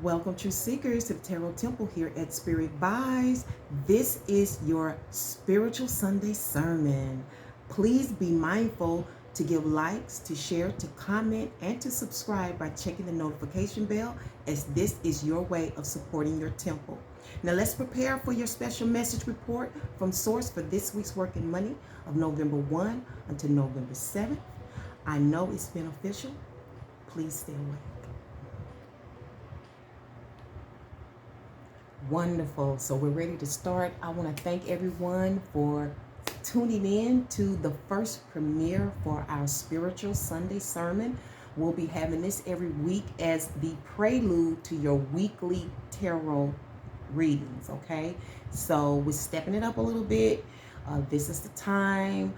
Welcome, true seekers, to the Tarot Temple here at Spearit Vibes. This is your spiritual Sunday sermon. Please be mindful to give likes, to share, to comment, and to subscribe by checking the notification bell, as this is your way of supporting your temple. Now let's prepare for your special message report from Source for this week's Work and Money of November 1 until November 7th. I know it's beneficial. Please stay away. Wonderful. So we're ready to start. I want to thank everyone for tuning in to the first premiere for our Spiritual Sunday Sermon. We'll be having this every week as the prelude to your weekly tarot readings, okay? So we're stepping it up a little bit. This is the time.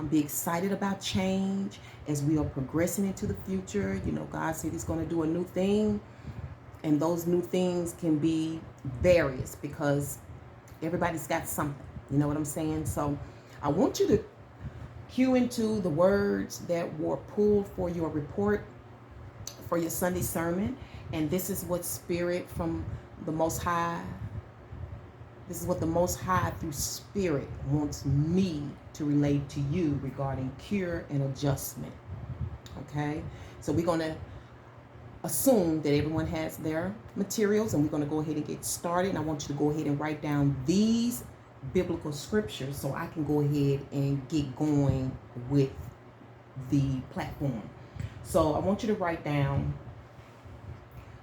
Be excited about change as we are progressing into the future. You know, God said He's going to do a new thing. And those new things can be various because everybody's got something. You know what I'm saying? So I want you to cue into the words that were pulled for your report for your Sunday sermon. And this is what Spirit from the Most High, this is what the Most High through Spirit wants me to relate to you regarding cure and adjustment. Okay? So we're going to assume that everyone has their materials, and we're going to go ahead and get started. And I want you to go ahead and write down these biblical scriptures so I can go ahead and get going with the platform. So I want you to write down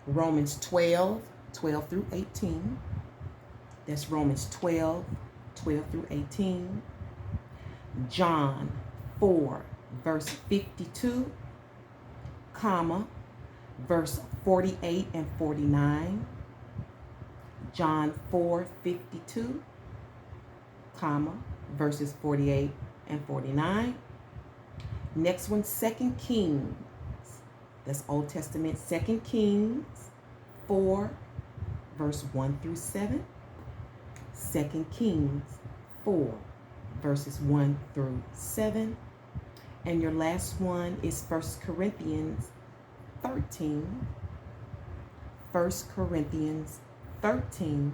Romans 12 through 18. That's Romans 12 through 18. John 4 verse 52, comma, verse 48 and 49. John 4:52, comma, verses 48 and 49. Next one, 2 Kings. That's Old Testament. 2 Kings 4, verse 1 through 7. 2 Kings 4, verses 1 through 7. And your last one is 1 Corinthians 13. 1 Corinthians 13,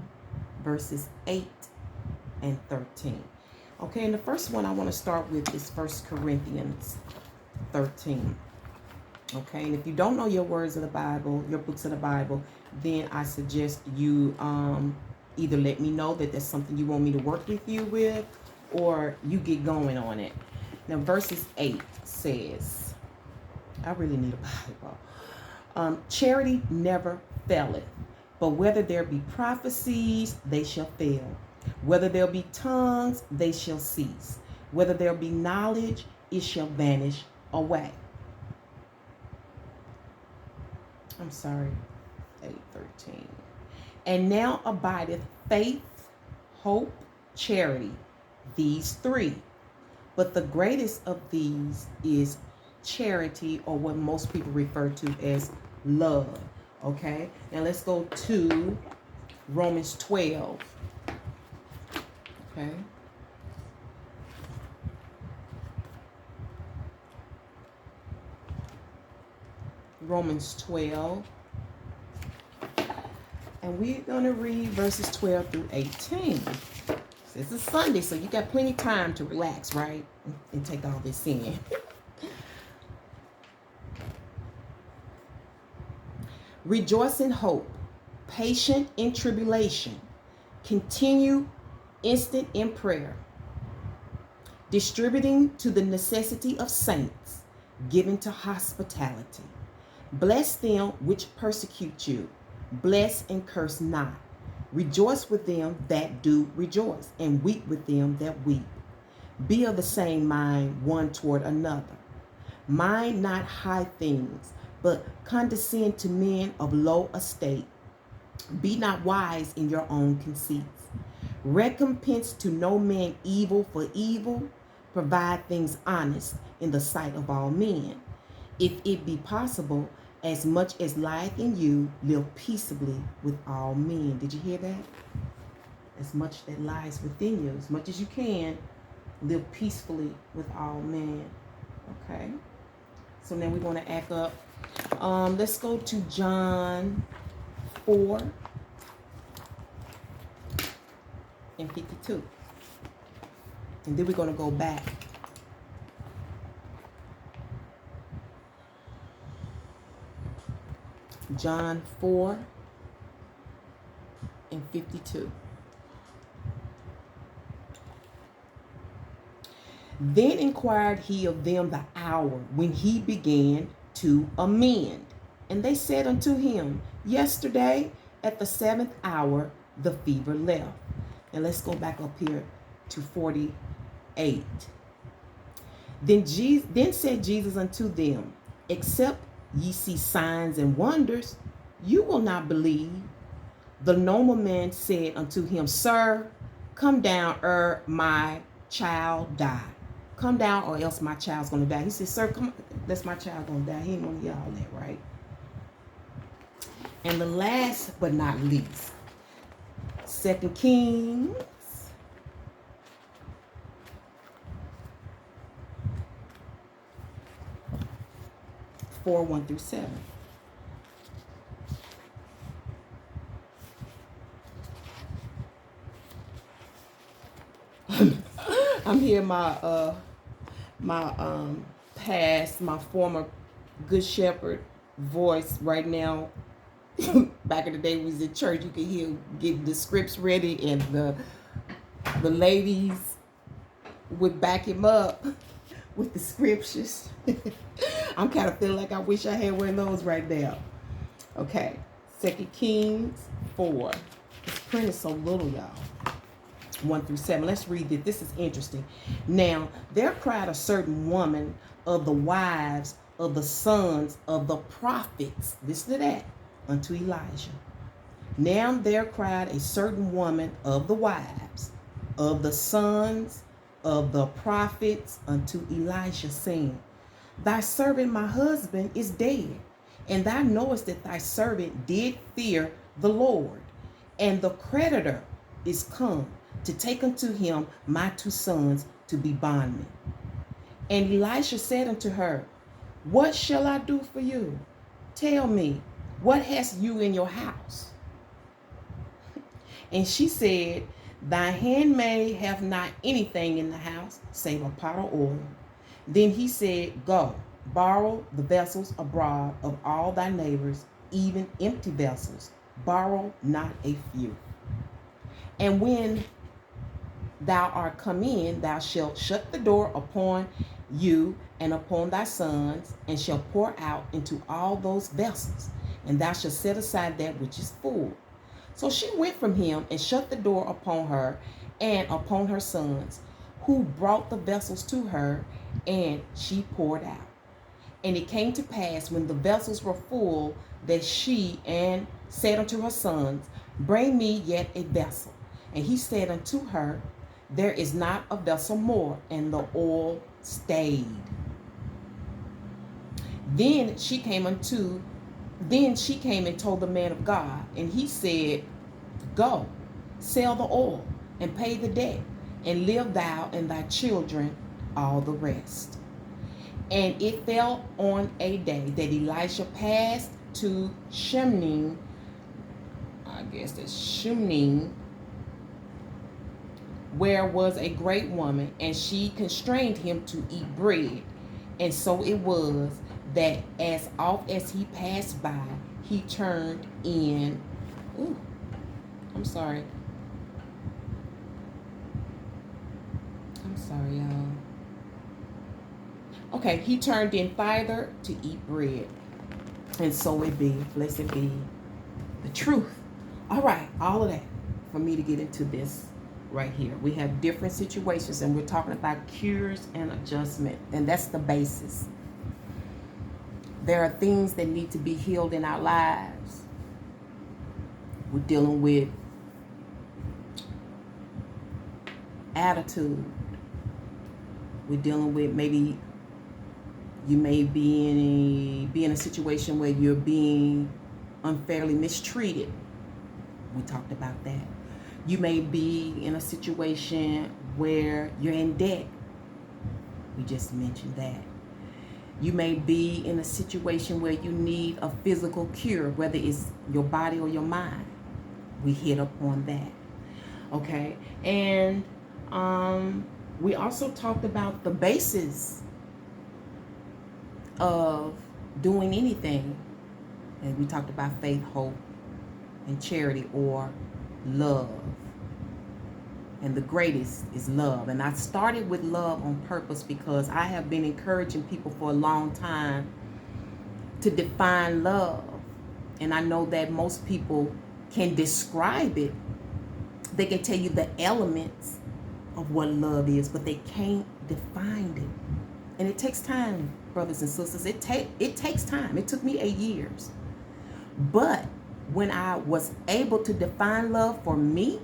verses 8 and 13. Okay, and the first one I want to start with is 1 Corinthians 13. Okay, and if you don't know your words of the Bible, your books of the Bible, then I suggest you either let me know that that's something you want me to work with you with, or you get going on it. Now, verses 8 says, I really need a Bible. Charity never faileth, but whether there be prophecies, they shall fail. Whether there be tongues, they shall cease. Whether there be knowledge, it shall vanish away. I'm sorry, 8:13. And now abideth faith, hope, charity, these three. But the greatest of these is charity, or what most people refer to as love. Okay, now let's go to Romans 12. Okay, Romans 12, and we're going to read verses 12 through 18. This is Sunday, so you got plenty of time to relax, right, and take all this in. Rejoice in hope, patient in tribulation, continue instant in prayer, distributing to the necessity of saints, giving to hospitality. Bless them which persecute you, bless and curse not. Rejoice with them that do rejoice, and weep with them that weep. Be of the same mind one toward another. Mind not high things, but condescend to men of low estate. Be not wise in your own conceits. Recompense to no man evil for evil. Provide things honest in the sight of all men. If it be possible, as much as lieth in you, live peaceably with all men. Did you hear that? As much that lies within you, as much as you can, live peacefully with all men. Okay? So now we want to act up. Let's go to John 4 and 52. And then we're going to go back. John 4 and 52. Then inquired he of them the hour when he began to amend. And they said unto him, yesterday at the 7th hour the fever left. And let's go back up here to 48. Then said Jesus unto them, except ye see signs and wonders, you will not believe. The normal man said unto him, sir, come down, or my child die. Come down, or else my child's gonna die. He said, sir, come, that's my child gonna die. He ain't gonna hear all that, right? And the last but not least, 2 Kings 4, 1 through 7. I'm hearing my my former good shepherd voice right now. Back in the day we was in church, you could hear getting the scripts ready, and the ladies would back him up with the scriptures. I'm kind of feeling like I wish I had one of those right now. Okay, 2 Kings 4. This print is so little, y'all. 1 through 7. Let's read it. This is interesting. Now, there cried a certain woman of the wives of the sons of the prophets. Listen to that. Unto Elijah. Now there cried a certain woman of the wives of the sons of the prophets unto Elijah, saying, thy servant my husband is dead, and thou knowest that thy servant did fear the Lord, and the creditor is come to take unto him my 2 sons to be bondmen. And Elisha said unto her, what shall I do for you? Tell me, what hast you in your house? And she said, thy handmaid hath not anything in the house save a pot of oil. Then he said, go, borrow the vessels abroad of all thy neighbors, even empty vessels. Borrow not a few. And when thou art come in, thou shalt shut the door upon you and upon thy sons, and shalt pour out into all those vessels, and thou shalt set aside that which is full. So she went from him and shut the door upon her and upon her sons, who brought the vessels to her, and she poured out. And it came to pass, when the vessels were full, that she and said unto her sons, bring me yet a vessel. And he said unto her, there is not a vessel more. And the oil stayed. Then she came and told the man of God, and he said, go, sell the oil, and pay the debt, and live thou and thy children all the rest. And it fell on a day that Elisha passed to Shunem, I guess that's Shunem, where was a great woman, and she constrained him to eat bread. And so it was that as oft as he passed by, he turned in. Ooh, I'm sorry, y'all. Okay, he turned in thither to eat bread. And so it be, blessed be the truth. All right, all of that for me to get into this right here. We have different situations, and we're talking about cures and adjustment, and that's the basis. There are things that need to be healed in our lives. We're dealing with attitude. We're dealing with, maybe you may be in a situation where you're being unfairly mistreated. We talked about that. You may be in a situation where you're in debt. We just mentioned that. You may be in a situation where you need a physical cure, whether it's your body or your mind. We hit up on that. Okay. And we also talked about the basis of doing anything. And we talked about faith, hope, and charity, or love. And the greatest is love. And I started with love on purpose because I have been encouraging people for a long time to define love. And I know that most people can describe it. They can tell you the elements of what love is, but they can't define it. And it takes time, brothers and sisters. It takes time. It took me 8 years. But when I was able to define love for me,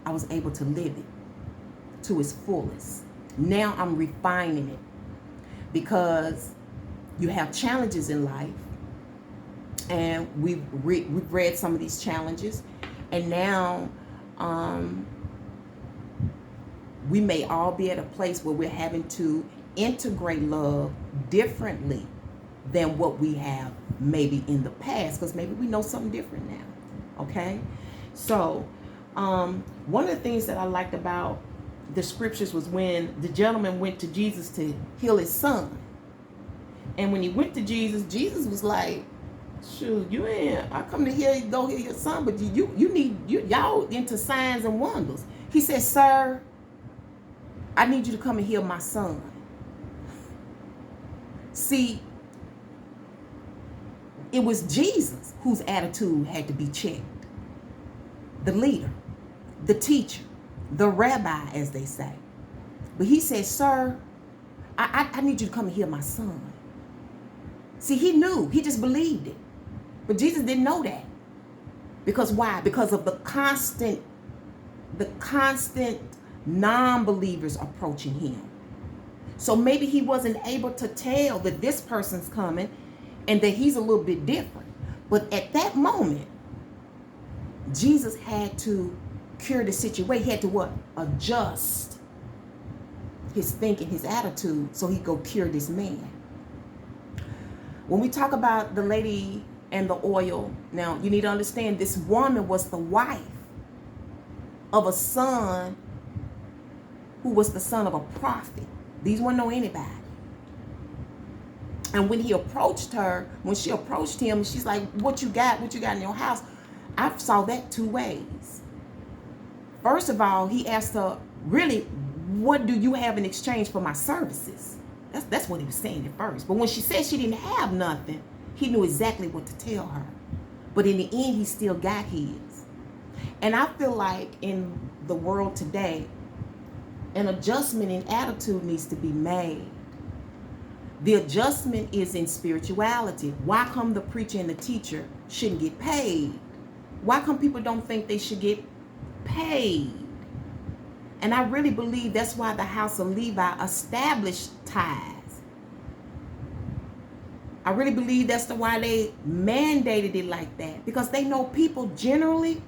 I was able to live it to its fullest. Now I'm refining it because you have challenges in life, and we've read some of these challenges, and now we may all be at a place where we're having to integrate love differently than what we have maybe in the past, because maybe we know something different now. Okay, so one of the things that I liked about the scriptures was when the gentleman went to Jesus to heal his son. And when he went to Jesus, Jesus was like, shoot, you ain't, I come to go heal your son, but y'all into signs and wonders. He said, sir, I need you to come and heal my son. See, it was Jesus whose attitude had to be checked. The leader, the teacher, the rabbi, as they say. But he said, sir, I need you to come and heal my son. See, he knew. He just believed it. But Jesus didn't know that. Because why? Because of the constant non-believers approaching him. So maybe he wasn't able to tell that this person's coming and that he's a little bit different. But at that moment, Jesus had to cure the situation. He had to what? Adjust his thinking, his attitude, so he go cure this man. When we talk about the lady and the oil, now you need to understand this woman was the wife of a son who was the son of a prophet. These weren't know anybody. And when he approached her, when she approached him, she's like, what you got in your house? I saw that two ways. First of all, he asked her, really, what do you have in exchange for my services? That's what he was saying at first. But when she said she didn't have nothing, he knew exactly what to tell her. But in the end, he still got his. And I feel like in the world today, an adjustment in attitude needs to be made. The adjustment is in spirituality. Why come the preacher and the teacher shouldn't get paid? Why come people don't think they should get paid? And I really believe that's why the house of Levi established tithes. I really believe that's why they mandated it like that. Because they know people generally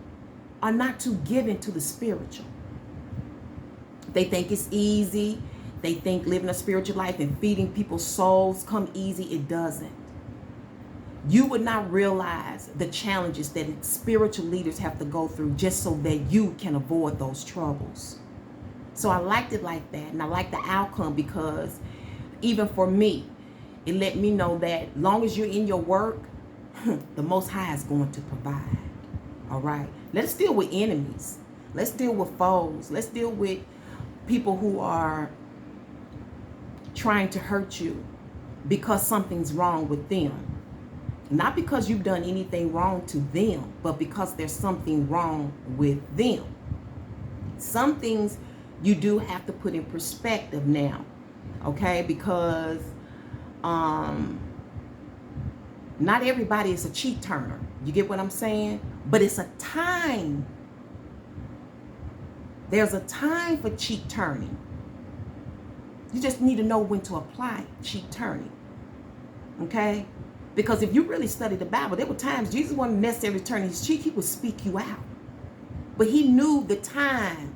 are not too given to the spiritual. They think it's easy. They think living a spiritual life and feeding people's souls come easy. It doesn't. You would not realize the challenges that spiritual leaders have to go through just so that you can avoid those troubles. So I liked it like that, and I liked the outcome because even for me, it let me know that long as you're in your work, the Most High is going to provide. All right? Let's deal with enemies. Let's deal with foes. Let's deal with people who are trying to hurt you because something's wrong with them. Not because you've done anything wrong to them, but because there's something wrong with them. Some things you do have to put in perspective now, okay? Because not everybody is a cheat turner. You get what I'm saying? But it's a time. There's a time for cheat turning. You just need to know when to apply cheat turning, okay? Because if you really study the Bible, there were times Jesus wasn't necessarily turning his cheek. He would speak you out. But he knew the time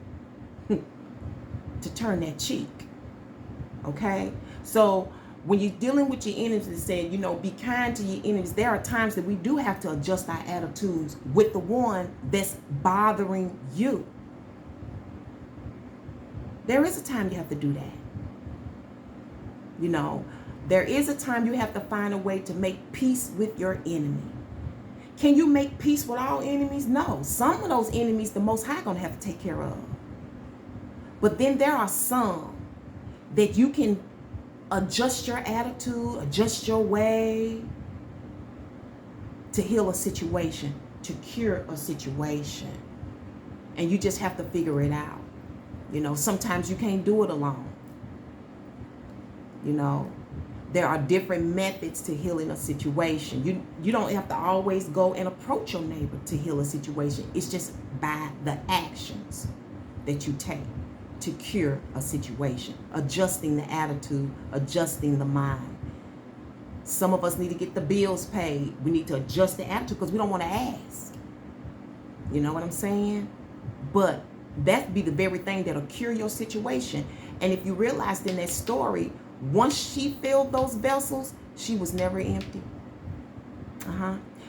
to turn that cheek. Okay? So when you're dealing with your enemies, it said, you know, be kind to your enemies. There are times that we do have to adjust our attitudes with the one that's bothering you. There is a time you have to do that. You know, there is a time you have to find a way to make peace with your enemy. Can you make peace with all enemies? No. Some of those enemies, the Most High gonna have to take care of. But then there are some that you can adjust your attitude, adjust your way to heal a situation, to cure a situation. And you just have to figure it out. You know, sometimes you can't do it alone. You know, there are different methods to healing a situation. You don't have to always go and approach your neighbor to heal a situation. It's just by the actions that you take to cure a situation, adjusting the attitude, adjusting the mind. Some of us need to get the bills paid. We need to adjust the attitude because we don't want to ask. You know what I'm saying? But that be the very thing that'll cure your situation. And if you realized in that story, once she filled those vessels, she was never empty.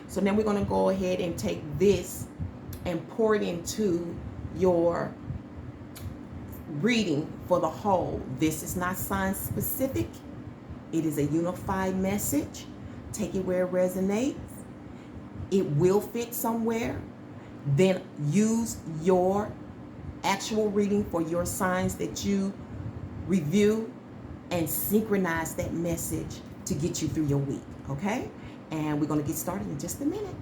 So then we're going to go ahead and take this and pour it into your reading for the whole. This is not sign specific. It is a unified message. Take it where it resonates. It will fit somewhere. Then use your actual reading for your signs that you review and synchronize that message to get you through your week. Okay? And we're going to get started in just a minute.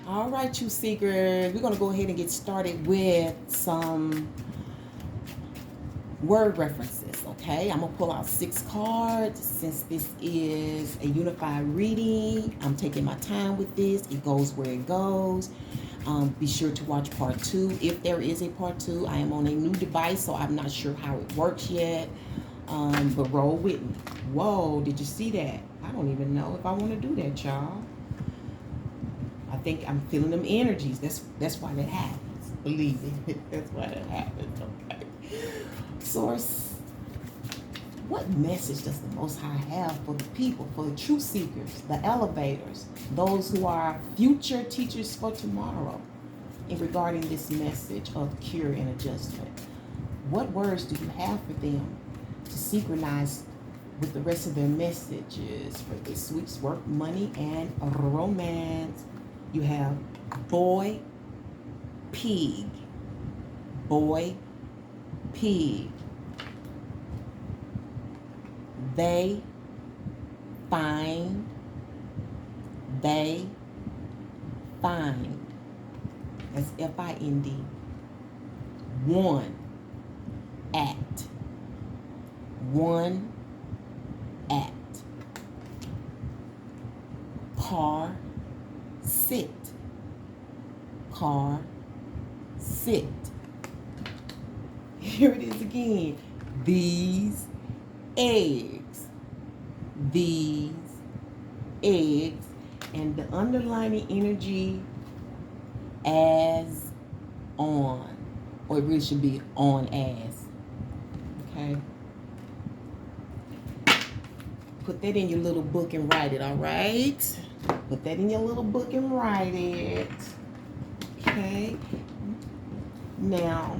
All right, you seekers, we're going to go ahead and get started with some word references, okay? I'm going to pull out 6 cards. Since this is a unified reading, I'm taking my time with this. It goes where it goes. Be sure to watch part 2. If there is a part 2, I am on a new device, so I'm not sure how it works yet. But roll with me. Whoa, did you see that? I don't even know if I want to do that, y'all. I think I'm feeling them energies. That's why that happens. Believe me. That's why that happens. Okay. Source. What message does the Most High have for the people, for the truth seekers, the elevators, those who are future teachers for tomorrow in regarding this message of cure and adjustment? What words do you have for them to synchronize with the rest of their messages for this week's work, money, and romance? You have boy, pig, boy, pig. They find, they find. That's F-I-N-D. One act. One act. Car, sit. Car, sit. Here it is again. These eggs. These eggs. And the underlining energy as on. Or it really should be on as. Okay? Put that in your little book and write it, all right? Put that in your little book and write it. Okay? Now,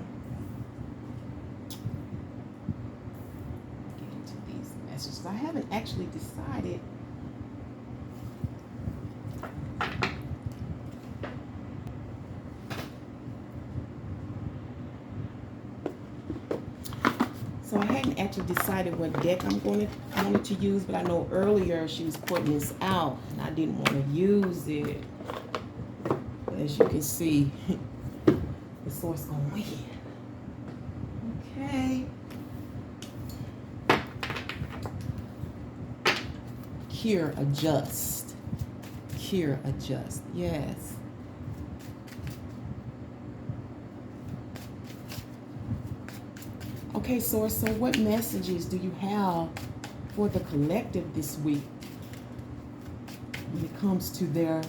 get into these messages. I haven't actually decided what deck I'm wanted to use, but I know earlier she was putting this out and I didn't want to use it. But as you can see, the source gonna win. Okay. Cure, adjust. Cure, adjust. Yes. Okay, Source, so what messages do you have for the collective this week when it comes to their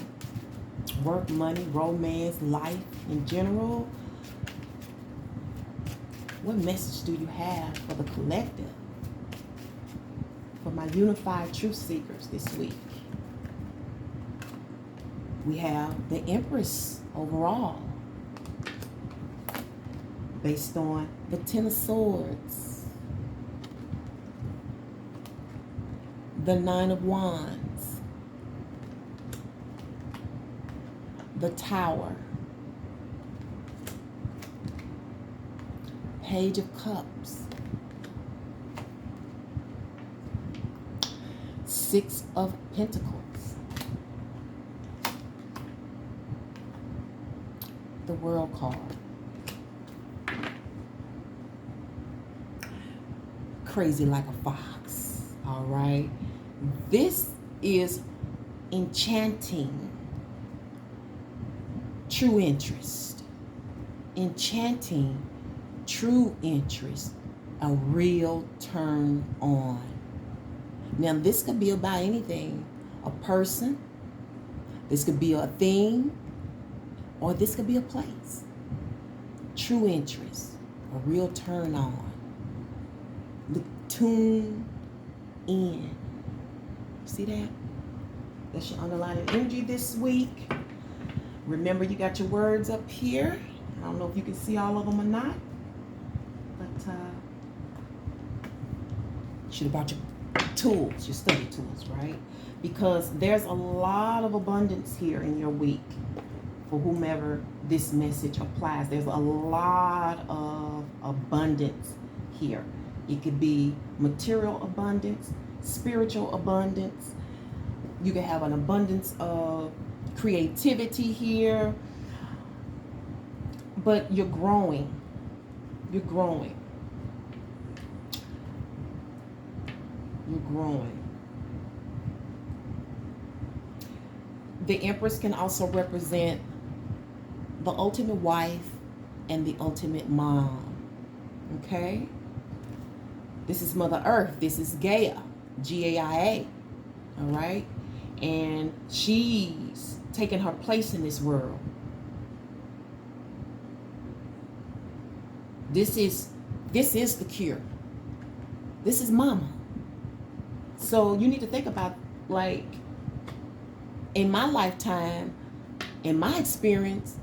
work, money, romance, life in general? What message do you have for the collective? For my unified truth seekers this week? We have the Empress overall, based on the Ten of Swords, the Nine of Wands, the Tower, Page of Cups, Six of Pentacles, the World card, Crazy like a fox. All right, this is enchanting true interest, enchanting true interest, a real turn on. Now this could be about anything, a person, this could be a thing, or this could be a place. True interest, a real turn on. Tune in. See that? That's your underlying energy this week. Remember, you got your words up here. I don't know if you can see all of them or not, but you should have brought your tools, your study tools, right? Because there's a lot of abundance here in your week for whomever this message applies. There's a lot of abundance here. It could be material abundance, spiritual abundance. You can have an abundance of creativity here. But you're growing. You're growing. You're growing. The Empress can also represent the ultimate wife and the ultimate mom. Okay? This is Mother Earth. This is Gaia. G-A-I-A. All right? And she's taking her place in this world. This is the cure. This is Mama. So you need to think about, like, in my lifetime, in my experience,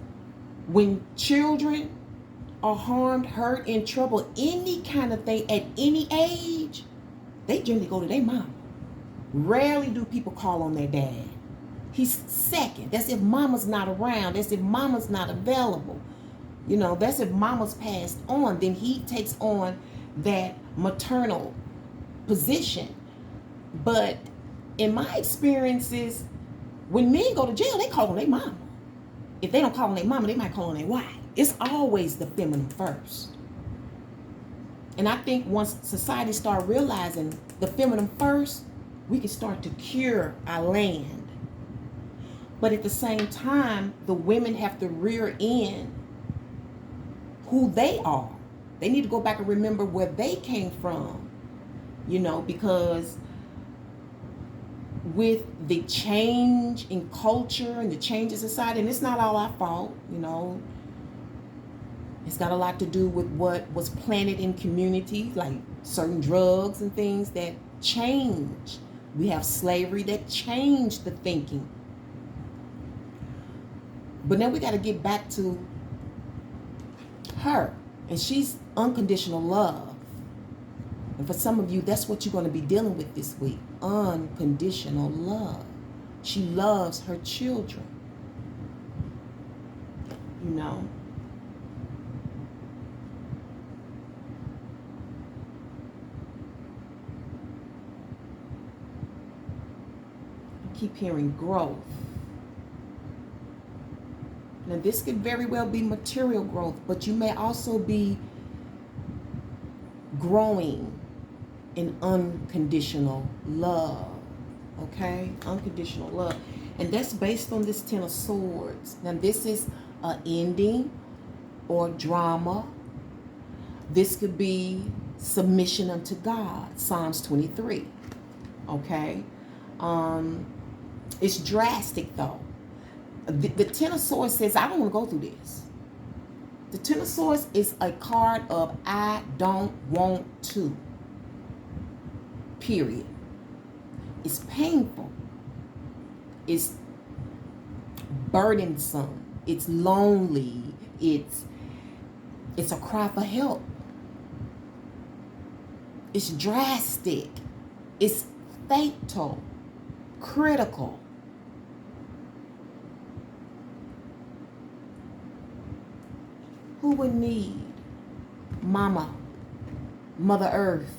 when children are harmed, hurt, in trouble, any kind of thing at any age, they generally go to their mama. Rarely do people call on their dad. He's second. That's if mama's not around. That's if mama's not available. You know, that's if mama's passed on. Then he takes on that maternal position. But in my experiences, when men go to jail, they call on their mama. If they don't call on their mama, they might call on their wife. It's always the feminine first. And I think once society start realizing the feminine first, we can start to cure our land. But at the same time, the women have to rear in who they are. They need to go back and remember where they came from, you know, because with the change in culture and the change in society, and it's not all our fault, you know, it's got a lot to do with what was planted in communities, like certain drugs and things that change. We have slavery that changed the thinking. But now we got to get back to her, and she's unconditional love. And for some of you, that's what you're going to be dealing with this week. Unconditional love. She loves her children. You know. I keep hearing growth. Now, this could very well be material growth, but you may also be growing in unconditional love. Okay? Unconditional love. And that's based on this Ten of Swords. Now, this is an ending or drama. This could be submission unto God. Psalms 23. Okay? It's drastic, though. The Ten of Swords says, I don't want to go through this. The Ten of Swords is a card of I don't want to. Period. It's painful. It's burdensome. It's lonely. It's a cry for help. It's drastic. It's fatal. Critical. Who would need Mama, Mother Earth,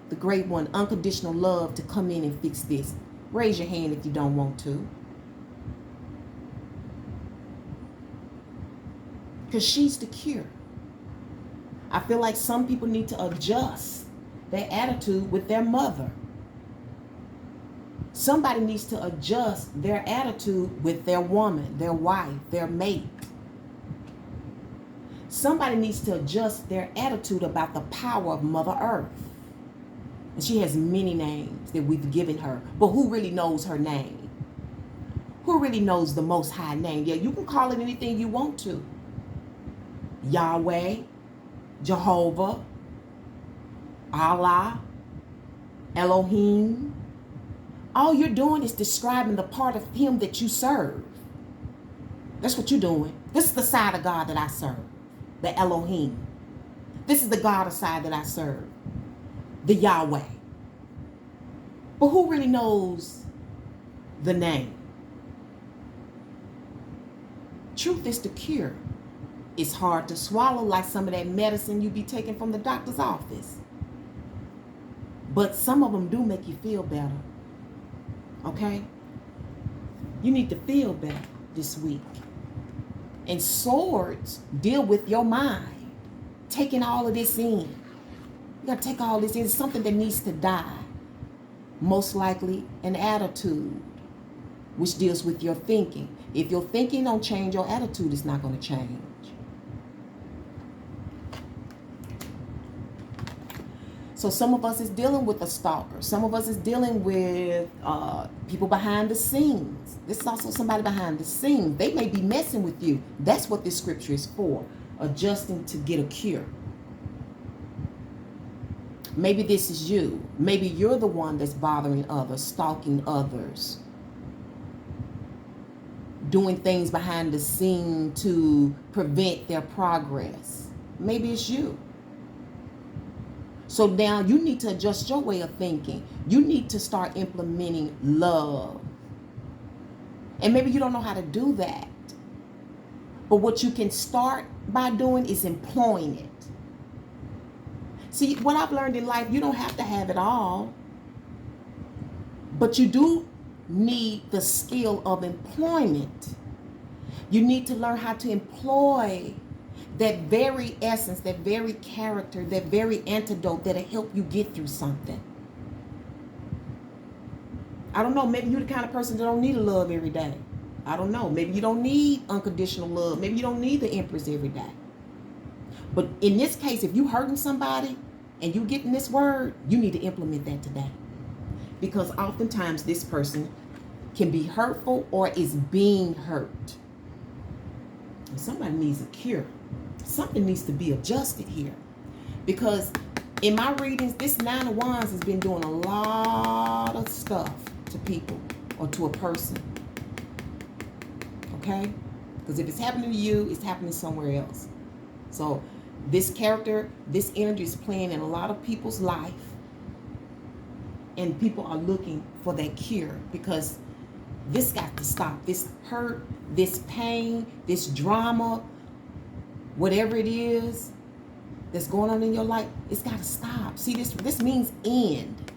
the Great One, unconditional love to come in and fix this? Raise your hand if you don't want to. Because she's the cure. I feel like some people need to adjust their attitude with their mother. Somebody needs to adjust their attitude with their woman, their wife, their mate. Somebody needs to adjust their attitude about the power of Mother Earth. And she has many names that we've given her. But who really knows her name? Who really knows the Most High name? Yeah, you can call it anything you want to. Yahweh, Jehovah, Allah, Elohim. All you're doing is describing the part of him that you serve. That's what you're doing. This is the side of God that I serve. The Elohim. This is the God side that I serve. The Yahweh. But who really knows the name? Truth is the cure. It's hard to swallow, like some of that medicine you be taking from the doctor's office. But some of them do make you feel better. Okay? You need to feel better this week. And swords deal with your mind. Taking all of this in. You got to take all this in. It's something that needs to die. Most likely an attitude, which deals with your thinking. If your thinking don't change, your attitude is not going to change. So some of us is dealing with a stalker. Some of us is dealing with people behind the scenes. This is also somebody behind the scenes. They may be messing with you. That's what this scripture is for. Adjusting to get a cure. Maybe this is you. Maybe you're the one that's bothering others, stalking others, doing things behind the scene to prevent their progress. Maybe it's you. So now you need to adjust your way of thinking. You need to start implementing love. And maybe you don't know how to do that. But what you can start by doing is employing it. See, what I've learned in life, you don't have to have it all. But you do need the skill of employment. You need to learn how to employ that very essence, that very character, that very antidote that'll help you get through something. I don't know, maybe you're the kind of person that don't need love every day. I don't know, maybe you don't need unconditional love. Maybe you don't need the Empress every day. But in this case, if you hurting somebody and you getting this word, you need to implement that today. Because oftentimes this person can be hurtful or is being hurt. And somebody needs a cure. Something needs to be adjusted here. Because in my readings, this Nine of Wands has been doing a lot of stuff to people or to a person. Okay? Because if it's happening to you, it's happening somewhere else. So this character, this energy is playing in a lot of people's life. And people are looking for that cure. Because this got to stop. This hurt, this pain, this drama, whatever it is that's going on in your life, it's got to stop. See, this means end.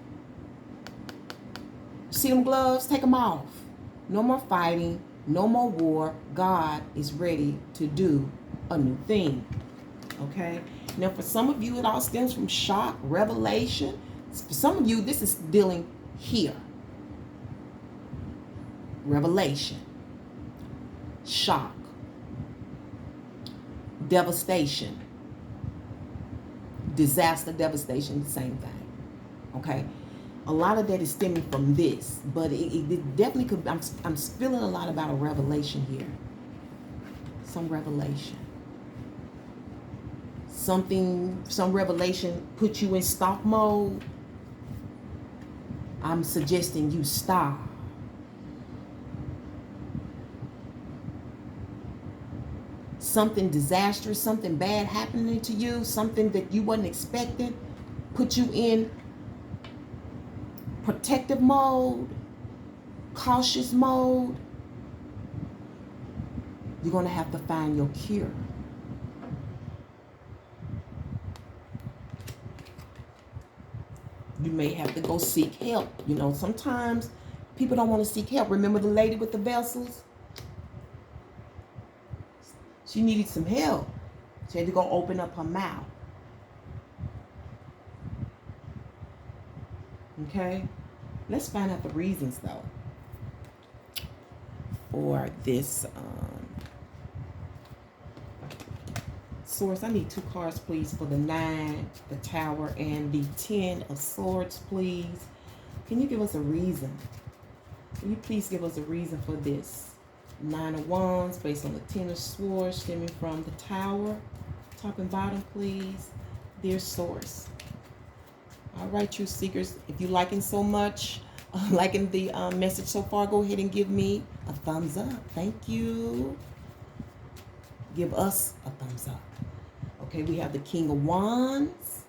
See them gloves? Take them off. No more fighting. No more war. God is ready to do a new thing. Okay? Now, for some of you, it all stems from shock, revelation. For some of you, this is dealing here. Revelation. Shock. Devastation. Disaster, devastation, the same thing. Okay? A lot of that is stemming from this, but it definitely could. I'm feeling a lot about a revelation here. Some revelation. some revelation put you in stop mode, I'm suggesting you stop. Something disastrous, something bad happening to you, something that you wasn't expecting, put you in protective mode, cautious mode. You're going to have to find your cure. You may have to go seek help. You know, sometimes people don't want to seek help. Remember the lady with the vessels? She needed some help. She had to go open up her mouth. Okay? Let's find out the reasons, though, for this source. I need 2 cards, please, for the 9, the Tower, and the 10 of Swords, please. Can you give us a reason? Can you please give us a reason for this? 9 of Wands, based on the 10 of Swords, stemming from the Tower. Top and bottom, please. Dear source. All right, truth seekers, if you're liking so much, liking the message so far, go ahead and give me a thumbs up. Thank you. Give us a thumbs up. Okay, we have the King of Wands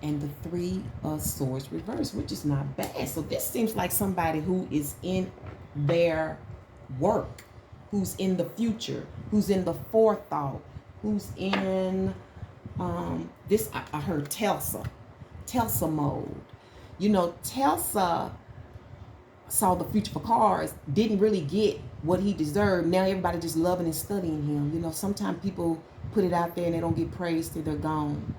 and the 3 of Swords reversed, which is not bad. So this seems like somebody who is in their work, who's in the future, who's in the forethought, who's in this. I heard Telsa mode. You know, Telsa saw the future for cars, didn't really get what he deserved. Now everybody just loving and studying him. You know, sometimes people put it out there and they don't get praised till they're gone.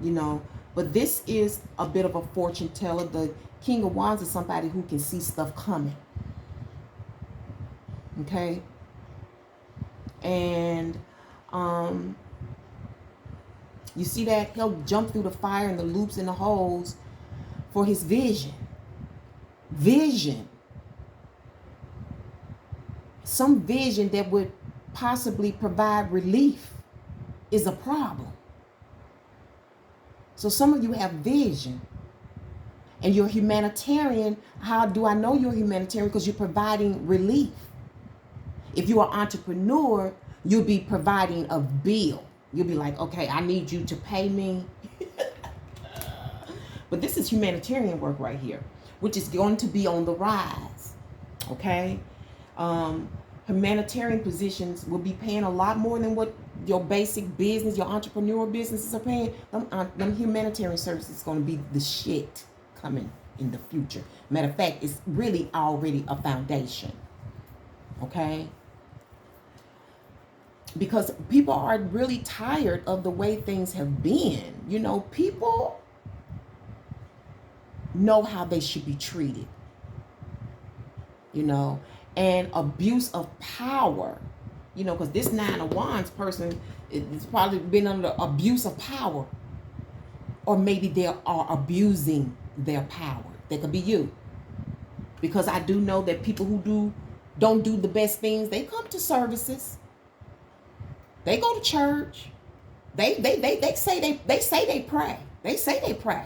You know, but this is a bit of a fortune teller. The King of Wands is somebody who can see stuff coming. Okay? And you see that? He'll jump through the fire and the loops and the holes for his vision. Vision. Some vision that would possibly provide relief is a problem. So some of you have vision and you're humanitarian. How do I know you're humanitarian? Because you're providing relief. If you're an entrepreneur, you'll be providing a bill. You'll be like, okay, I need you to pay me. But this is humanitarian work right here, which is going to be on the rise. Okay? Humanitarian positions will be paying a lot more than what your basic business, your entrepreneur businesses are paying. Them humanitarian services is going to be the shit coming in the future. Matter of fact, it's really already a foundation. Okay? Because people are really tired of the way things have been. You know, people know how they should be treated. You know, and abuse of power. You know, because this 9 of Wands person is probably been under abuse of power. Or maybe they are abusing their power. That could be you. Because I do know that people who don't do the best things, they come to services. They go to church. They say they pray. They say they pray.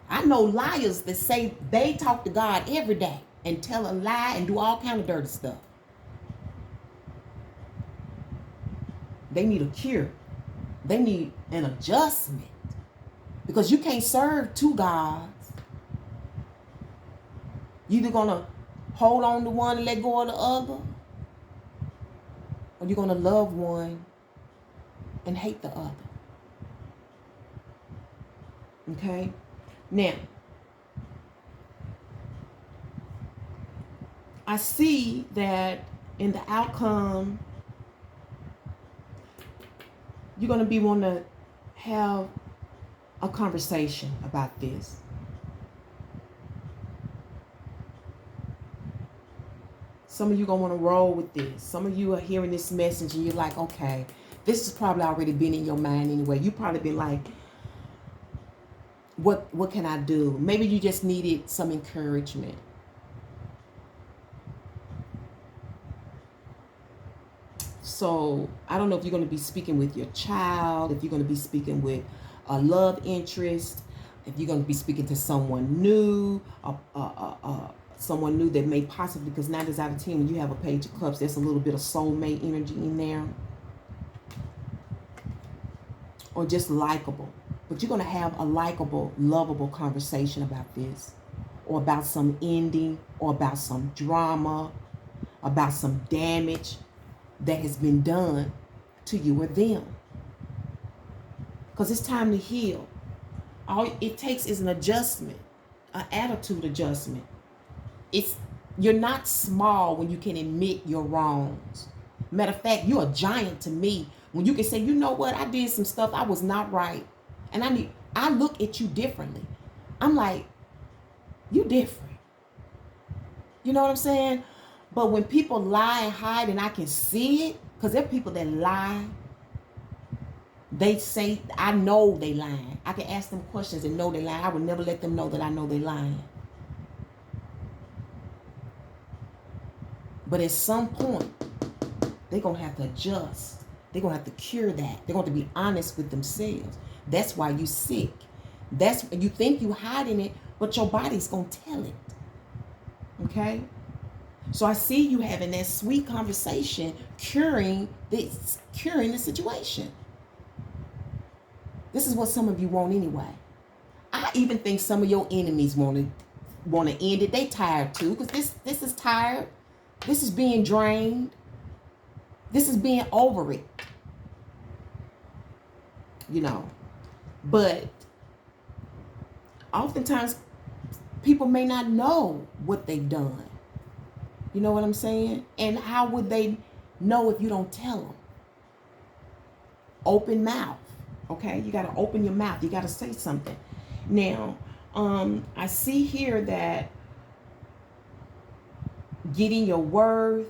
I know liars that say they talk to God every day and tell a lie and do all kind of dirty stuff. They need a cure. They need an adjustment. Because you can't serve 2 gods. You're either gonna hold on to one and let go of the other, or you're gonna love one and hate the other. Okay? Now, I see that in the outcome, you're going to be wanting to have a conversation about this. Some of you going to want to roll with this. Some of you are hearing this message and you're like, okay, this has probably already been in your mind anyway. You probably been like, what can I do? Maybe you just needed some encouragement. So I don't know if you're going to be speaking with your child, if you're going to be speaking with a love interest, if you're going to be speaking to someone new, someone new that may possibly, because 9 times out of 10, when you have a page of cups, there's a little bit of soulmate energy in there. Or just likable. But you're going to have a likable, lovable conversation about this. Or about some ending. Or about some drama. About some damage that has been done to you or them. Because it's time to heal. All it takes is an adjustment. An attitude adjustment. You're not small when you can admit your wrongs. Matter of fact, you're a giant to me when you can say, you know what, I did some stuff I was not right, and I look at you differently. I'm like, you different. You know what I'm saying? But when people lie and hide, and I can see it, because there are people that lie. They say, I know they lying. I can ask them questions and know they lying. I would never let them know that I know they lying. But at some point, they're going to have to adjust. They're going to have to cure that. They're going to be honest with themselves. That's why you're sick. You think you're hiding it, but your body's going to tell it. Okay? So I see you having that sweet conversation, curing the situation. This is what some of you want anyway. I even think some of your enemies want to end it. They tired too, because this is tired. This is being drained. This is being over it. You know. But oftentimes people may not know what they've done. You know what I'm saying? And how would they know if you don't tell them? Open mouth. Okay? You got to open your mouth. You got to say something. Now, I see here that getting your worth,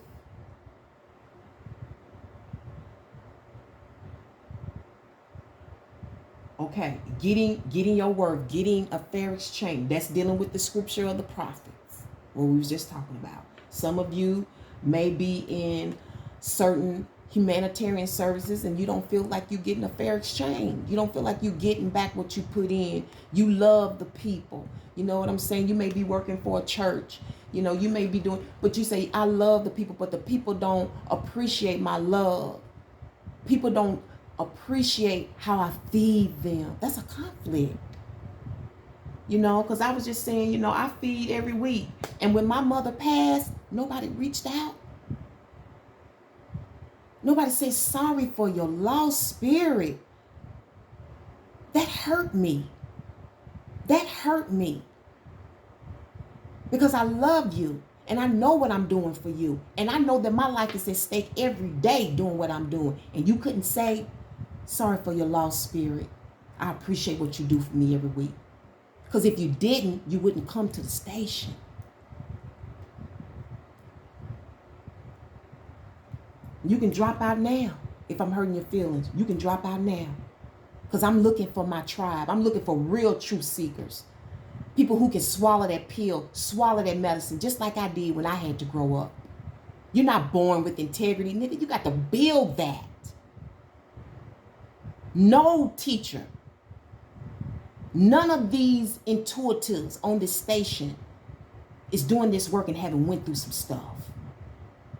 okay, getting your worth, getting a fair exchange. That's dealing with the scripture of the prophets, what we was just talking about. Some of you may be in certain humanitarian services and you don't feel like you're getting a fair exchange. You don't feel like you're getting back what you put in. You love the people. You know what I'm saying? You may be working for a church. You know, you may be doing, but you say, I love the people, but the people don't appreciate my love. People don't appreciate how I feed them. That's a conflict. You know, because I was just saying, you know, I feed every week. And when my mother passed, nobody reached out. Nobody said sorry for your lost spirit. That hurt me. That hurt me. Because I love you. And I know what I'm doing for you. And I know that my life is at stake every day doing what I'm doing. And you couldn't say sorry for your lost spirit. I appreciate what you do for me every week. Because if you didn't, you wouldn't come to the station. You can drop out now. If I'm hurting your feelings, you can drop out now. Because I'm looking for my tribe. I'm looking for real truth seekers. People who can swallow that pill, swallow that medicine, just like I did when I had to grow up. You're not born with integrity, nigga. You got to build that. No teacher, none of these intuitives on this station is doing this work and haven't went through some stuff.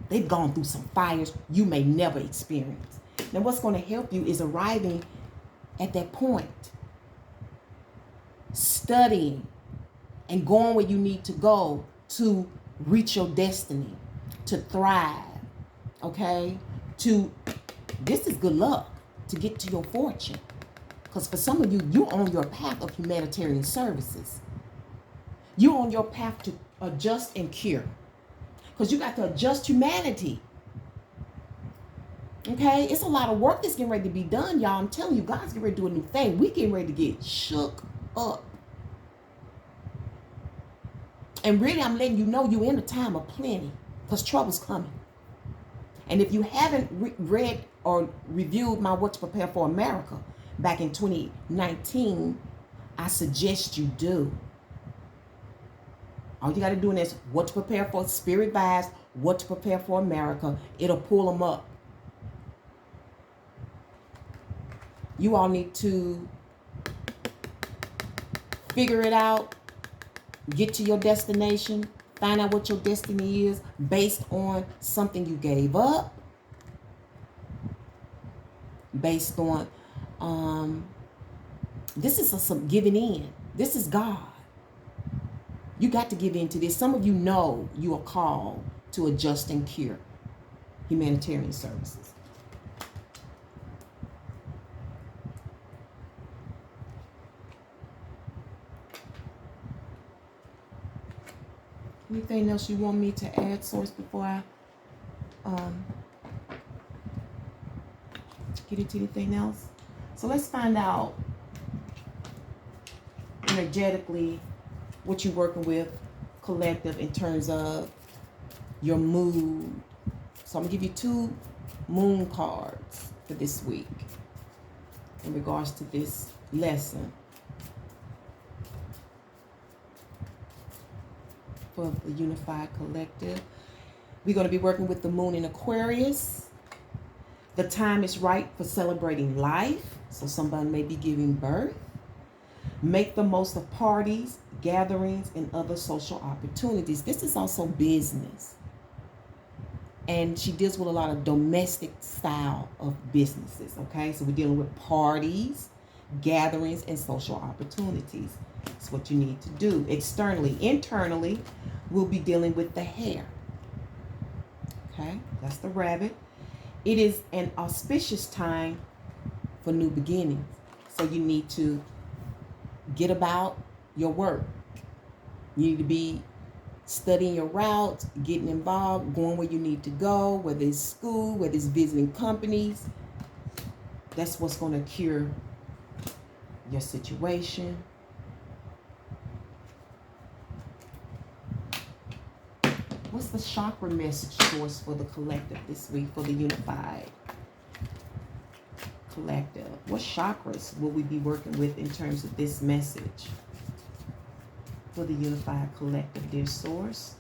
They've gone through some fires you may never experience. Now what's going to help you is arriving at that point. Studying and going where you need to go to reach your destiny, to thrive, okay? This is good luck to get to your fortune. Because for some of you, you're on your path of humanitarian services. You're on your path to adjust and cure. Because you got to adjust humanity. Okay? It's a lot of work that's getting ready to be done, y'all. I'm telling you, God's getting ready to do a new thing. We getting ready to get shook up. And really, I'm letting you know you're in a time of plenty. Because trouble's coming. And if you haven't read or reviewed my What to Prepare for America back in 2019, I suggest you do. All you got to do is What to Prepare for Spearit Vibes, What to Prepare for America. It'll pull them up. You all need to figure it out, get to your destination, find out what your destiny is based on something you gave up, based on this is some giving in. This is God. You got to give in to this. Some of you know you are called to adjust and cure humanitarian services. Anything else you want me to add, Source, before I get into anything else? So let's find out energetically what you're working with, collective, in terms of your mood. So I'm going to give you 2 moon cards for this week in regards to this lesson for the Unified Collective. We're going to be working with the moon in Aquarius. The time is right for celebrating life. So somebody may be giving birth. Make the most of parties, gatherings, and other social opportunities. This is also business. And she deals with a lot of domestic style of businesses, okay? So we're dealing with parties, gatherings, and social opportunities. That's what you need to do. Externally. Internally, we'll be dealing with the hare. Okay? That's the rabbit. It is an auspicious time for new beginnings. So you need to get about your work. You need to be studying your routes, getting involved, going where you need to go, whether it's school, whether it's visiting companies. That's what's going to cure your situation. What's the chakra message source for the collective this week, for the Unified Collective? What chakras will we be working with in terms of this message for the Unified Collective, dear Source?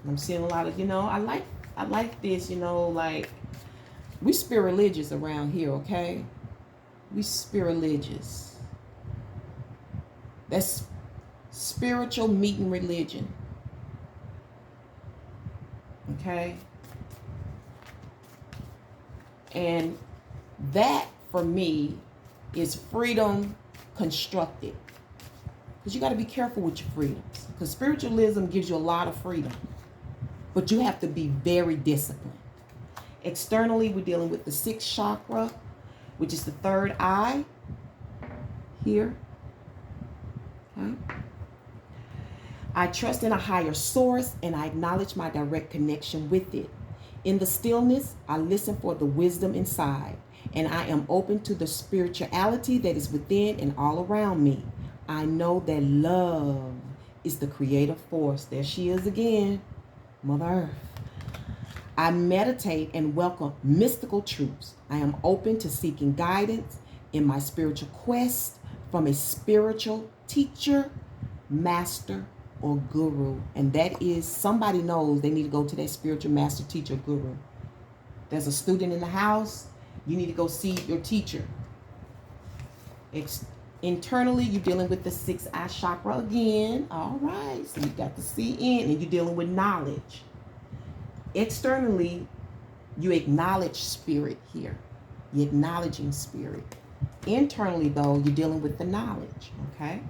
I'm seeing a lot of, I like this, like, we spiritualists around here, okay? We spiritualists. That's spiritual meeting religion. Okay? And that, for me, is freedom constructed. Because you got to be careful with your freedoms. Because spiritualism gives you a lot of freedom. But you have to be very disciplined. Externally, we're dealing with the 6th chakra, which is the 3rd eye here. Okay? I trust in a higher source, and I acknowledge my direct connection with it. In the stillness, I listen for the wisdom inside, and I am open to the spirituality that is within and all around me. I know that love is the creative force. There she is again, Mother Earth. I meditate and welcome mystical truths. I am open to seeking guidance in my spiritual quest from a spiritual teacher, master, or guru. And that is, somebody knows they need to go to that spiritual master, teacher, guru. There's a student in the house, you need to go see your teacher. Internally, you're dealing with the 6th eye chakra again. All right, so you got the C in, and you're dealing with knowledge. Externally, you acknowledge spirit here. You're acknowledging spirit. Internally, though, you're dealing with the knowledge, okay?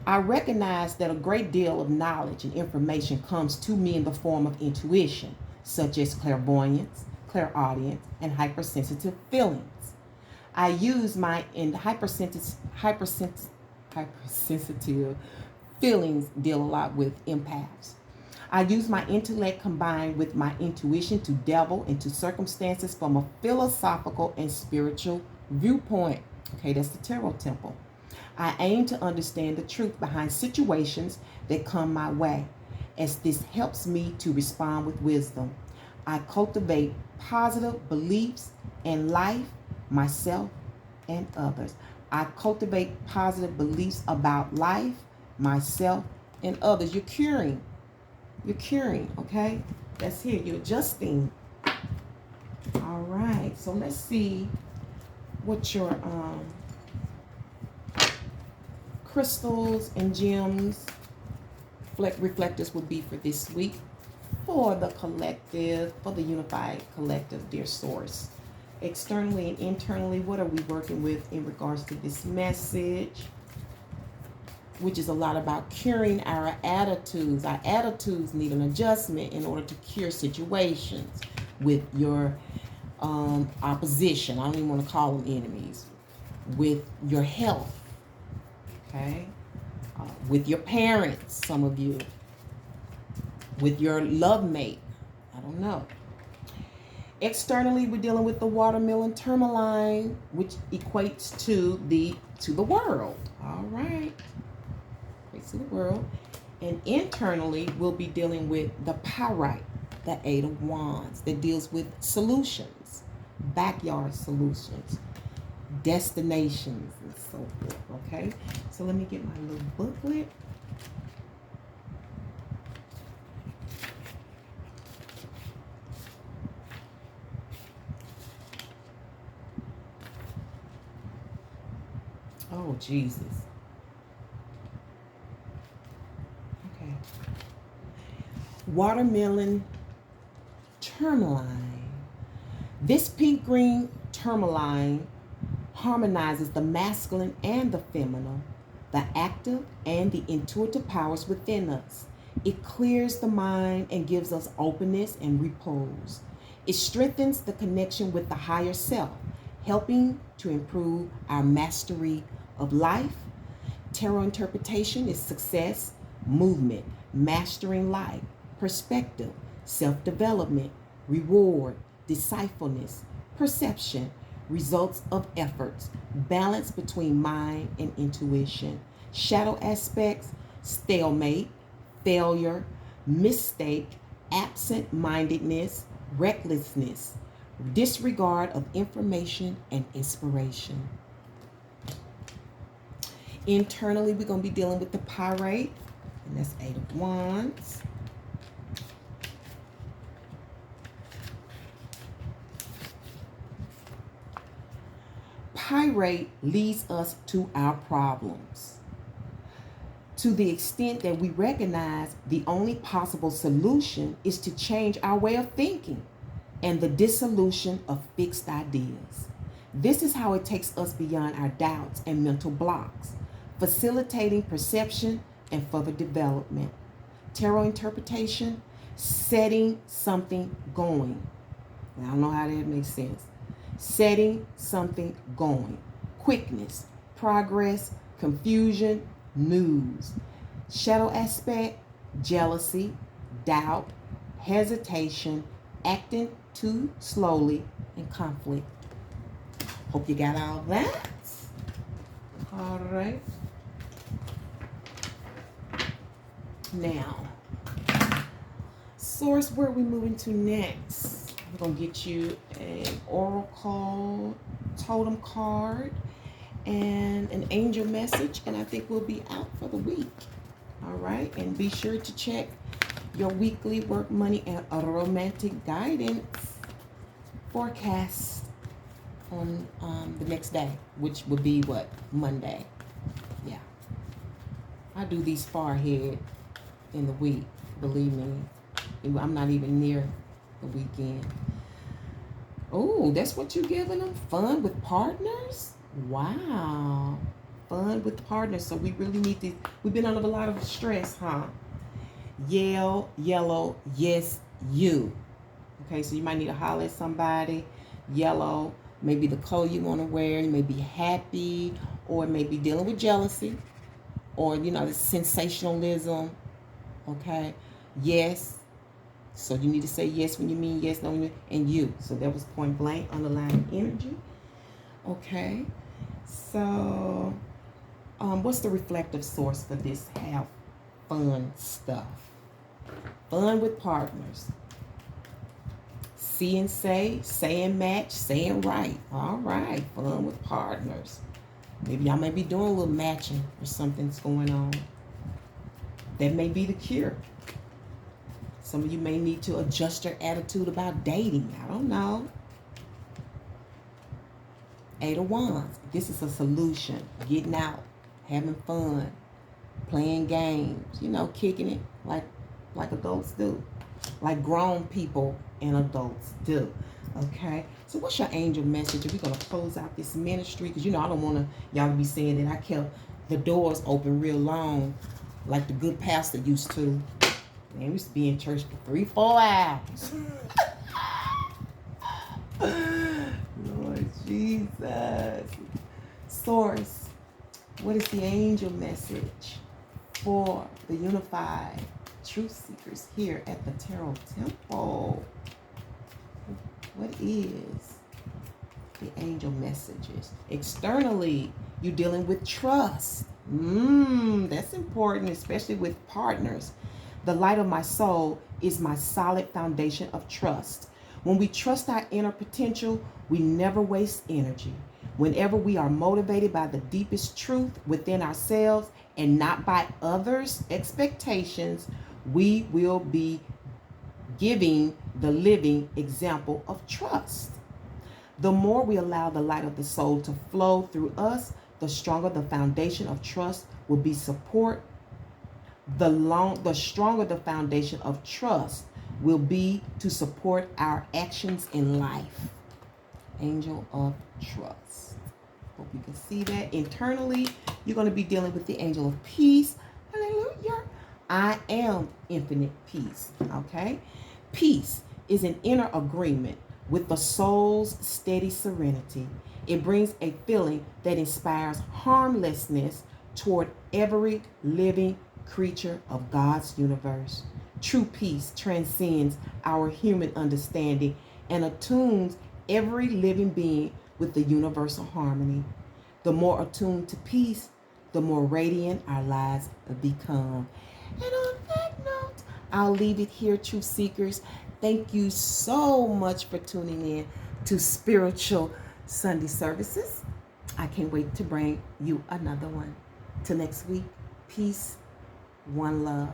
I recognize that a great deal of knowledge and information comes to me in the form of intuition, such as clairvoyance, clairaudience, and hypersensitive feelings. I use my hypersensitive feelings deal a lot with empaths. I use my intellect combined with my intuition to delve into circumstances from a philosophical and spiritual viewpoint. Okay, that's the tarot temple. I aim to understand the truth behind situations that come my way, as this helps me to respond with wisdom. I cultivate positive beliefs in life, myself, and others. I cultivate positive beliefs about life, myself, and others. You're curing. You're curing, okay? That's here. You're adjusting. All right. So let's see what your crystals and gems reflectors would be for this week for the collective, for the unified collective, dear source. Externally and internally, what are we working with in regards to this message? Which is a lot about curing our attitudes. Our attitudes need an adjustment in order to cure situations with your opposition. I don't even want to call them enemies. With your health, okay? With your parents, some of you. With your love mate. I don't know. Externally, we're dealing with the watermelon tourmaline, which equates to the world. All right. Equates to the world. And internally, we'll be dealing with the pyrite, the 8 of wands, that deals with solutions, backyard solutions, destinations, and so forth. Okay. So let me get my little booklet. Oh, Jesus. Okay. Watermelon tourmaline. This pink-green tourmaline harmonizes the masculine and the feminine, the active and the intuitive powers within us. It clears the mind and gives us openness and repose. It strengthens the connection with the higher self, helping to improve our mastery of life. Tarot interpretation is success, movement, mastering life, perspective, self-development, reward, decipherfulness, perception, results of efforts, balance between mind and intuition. Shadow aspects, stalemate, failure, mistake, absent-mindedness, recklessness, disregard of information, and inspiration. Internally, we're going to be dealing with the pyrite, and that's 8 of wands. Pyrite leads us to our problems. To the extent that we recognize the only possible solution is to change our way of thinking and the dissolution of fixed ideas. This is how it takes us beyond our doubts and mental blocks, facilitating perception and further development. Tarot interpretation, setting something going. I don't know how that makes sense. Setting something going. Quickness, progress, confusion, news. Shadow aspect, jealousy, doubt, hesitation, acting too slowly, and conflict. Hope you got all that. All right. Now, source, where are we moving to next? We're going to get you an oracle totem card and an angel message, and I think we'll be out for the week. All right, and be sure to check your weekly work, money, and romantic guidance forecast on the next day, which would be what? Monday. Yeah. I do these far ahead in the week, believe me. I'm not even near the weekend. Oh, that's what you're giving them? Fun with partners? Wow. Fun with partners. So we really need to, we've been under a lot of stress, huh? Yell, yellow, yes, you. Okay, so you might need to holler at somebody. Yellow, maybe the color you want to wear. You may be happy, or maybe dealing with jealousy, or, you know, the sensationalism. Okay, yes. So you need to say yes when you mean yes, no, and you. So that was point blank, underlying energy. Okay, so what's the reflective source for this? Have fun stuff. Fun with partners. See and say and match, say and right. All right, fun with partners. Maybe y'all may be doing a little matching or something's going on. That may be the cure. Some of you may need to adjust your attitude about dating. I don't know. Eight of Wands. This is a solution. Getting out, having fun, playing games, kicking it like adults do. Like grown people and adults do. Okay? So what's your angel message? We're going to close out this ministry because, I don't want y'all to be saying that I kept the doors open real long like the good pastor used to. Man, we used to be in church for 3-4 hours. Lord Jesus. Source, what is the angel message for the unified truth seekers here at the Tarot Temple? What is the angel messages? Externally, you're dealing with trust. That's important, especially with partners. The light of my soul is my solid foundation of trust. When we trust our inner potential, we never waste energy. Whenever we are motivated by the deepest truth within ourselves and not by others' expectations, we will be giving the living example of trust. The more we allow the light of the soul to flow through us, the stronger the foundation of trust will be support. The stronger the foundation of trust will be to support our actions in life. Angel of trust. Hope you can see that. Internally, you're going to be dealing with the angel of peace. Hallelujah. I am infinite peace. Okay? Peace is an inner agreement with the soul's steady serenity. It brings a feeling that inspires harmlessness toward every living creature of God's universe. True peace transcends our human understanding and attunes every living being with the universal harmony. The more attuned to peace, the more radiant our lives become. And on that note, I'll leave it here, truth seekers. Thank you so much for tuning in to Spiritual Sunday Services. I can't wait to bring you another one. Till next week, peace, one love.